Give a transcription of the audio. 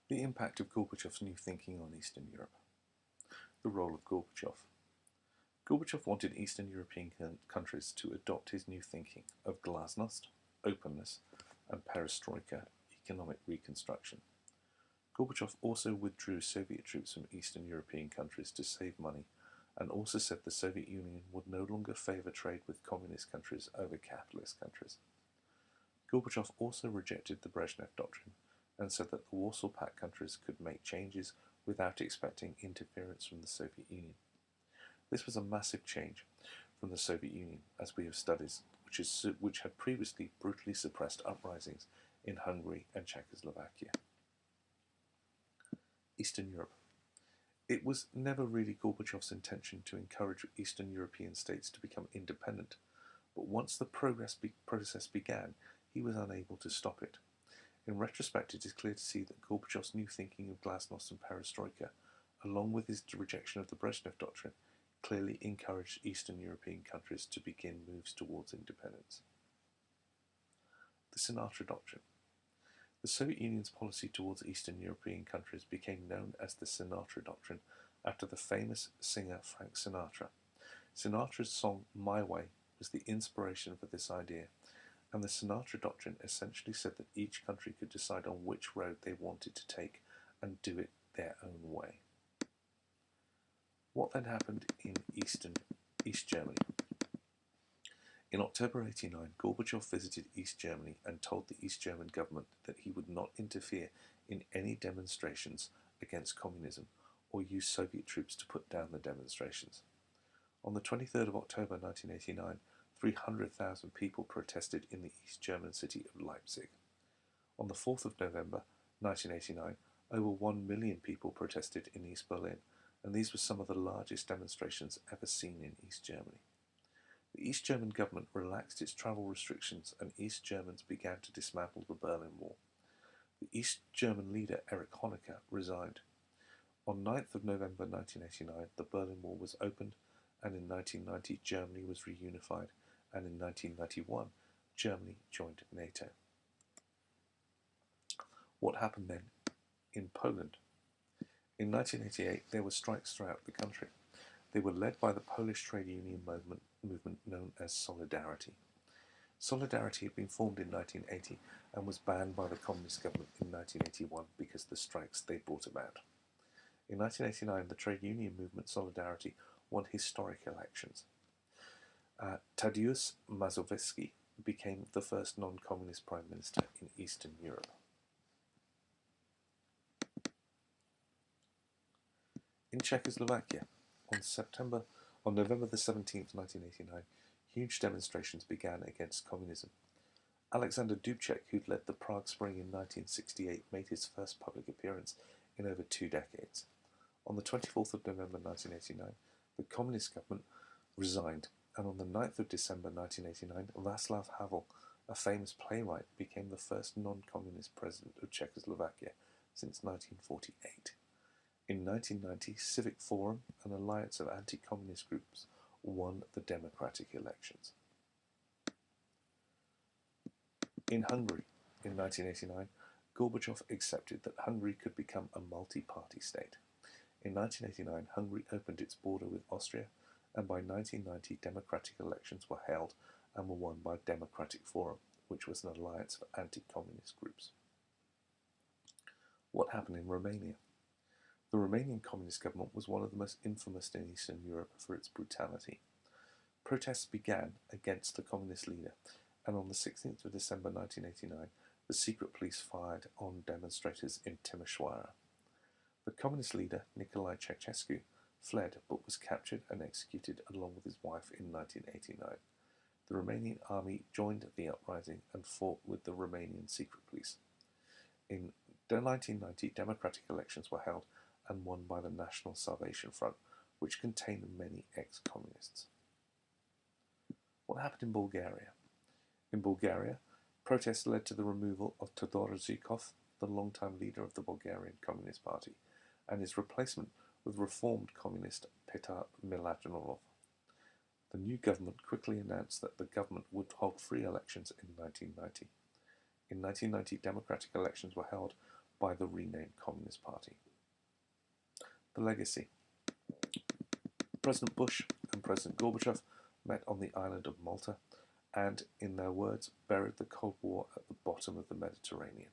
The impact of Gorbachev's new thinking on Eastern Europe. The role of Gorbachev. Gorbachev wanted Eastern European countries to adopt his new thinking of glasnost, openness, and perestroika economic reconstruction. Gorbachev also withdrew Soviet troops from Eastern European countries to save money and also said the Soviet Union would no longer favor trade with communist countries over capitalist countries. Gorbachev also rejected the Brezhnev Doctrine and said that the Warsaw Pact countries could make changes without expecting interference from the Soviet Union. This was a massive change from the Soviet Union, as we have studied, which had previously brutally suppressed uprisings in Hungary and Czechoslovakia. Eastern Europe. It was never really Gorbachev's intention to encourage Eastern European states to become independent, but once the process began, he was unable to stop it. In retrospect, it is clear to see that Gorbachev's new thinking of glasnost and perestroika, along with his rejection of the Brezhnev Doctrine, clearly encouraged Eastern European countries to begin moves towards independence. The Sinatra Doctrine. The Soviet Union's policy towards Eastern European countries became known as the Sinatra Doctrine after the famous singer Frank Sinatra. Sinatra's song My Way was the inspiration for this idea, and the Sinatra Doctrine essentially said that each country could decide on which road they wanted to take and do it their own way. What then happened in East Germany? In October 1989, Gorbachev visited East Germany and told the East German government that he would not interfere in any demonstrations against communism or use Soviet troops to put down the demonstrations. On the 23rd of October 1989, 300,000 people protested in the East German city of Leipzig. On the 4th of November 1989, over 1 million people protested in East Berlin, and these were some of the largest demonstrations ever seen in East Germany. The East German government relaxed its travel restrictions and East Germans began to dismantle the Berlin Wall. The East German leader Erich Honecker resigned. On 9th of November 1989, the Berlin Wall was opened, and in 1990 Germany was reunified, and in 1991 Germany joined NATO. What happened then in Poland? In 1988 there were strikes throughout the country. They were led by the Polish trade union movement known as Solidarity. Solidarity had been formed in 1980 and was banned by the communist government in 1981 because of the strikes they brought about. In 1989, the trade union movement Solidarity won historic elections. Tadeusz Mazowiecki became the first non-communist prime minister in Eastern Europe. In Czechoslovakia, on November the 17th, 1989, huge demonstrations began against communism. Alexander Dubček, who'd led the Prague Spring in 1968, made his first public appearance in over 2 decades. On the 24th of November 1989, the communist government resigned, and on the 9th of December 1989, Václav Havel, a famous playwright, became the first non-communist president of Czechoslovakia since 1948. In 1990, Civic Forum, an alliance of anti-communist groups, won the democratic elections. In Hungary, in 1989, Gorbachev accepted that Hungary could become a multi-party state. In 1989, Hungary opened its border with Austria, and by 1990, democratic elections were held and were won by Democratic Forum, which was an alliance of anti-communist groups. What happened in Romania? The Romanian communist government was one of the most infamous in Eastern Europe for its brutality. Protests began against the communist leader, and on the 16th of December 1989, the secret police fired on demonstrators in Timișoara. The communist leader, Nicolae Ceausescu, fled but was captured and executed along with his wife in 1989. The Romanian army joined the uprising and fought with the Romanian secret police. In 1990, democratic elections were held and won by the National Salvation Front, which contained many ex-communists. What happened in Bulgaria? In Bulgaria, protests led to the removal of Todor Zhukov, the longtime leader of the Bulgarian Communist Party, and his replacement with reformed communist Petar Miladinov. The new government quickly announced that the government would hold free elections in 1990. In 1990, democratic elections were held by the renamed Communist Party. The legacy. President Bush and President Gorbachev met on the island of Malta and, in their words, buried the Cold War at the bottom of the Mediterranean.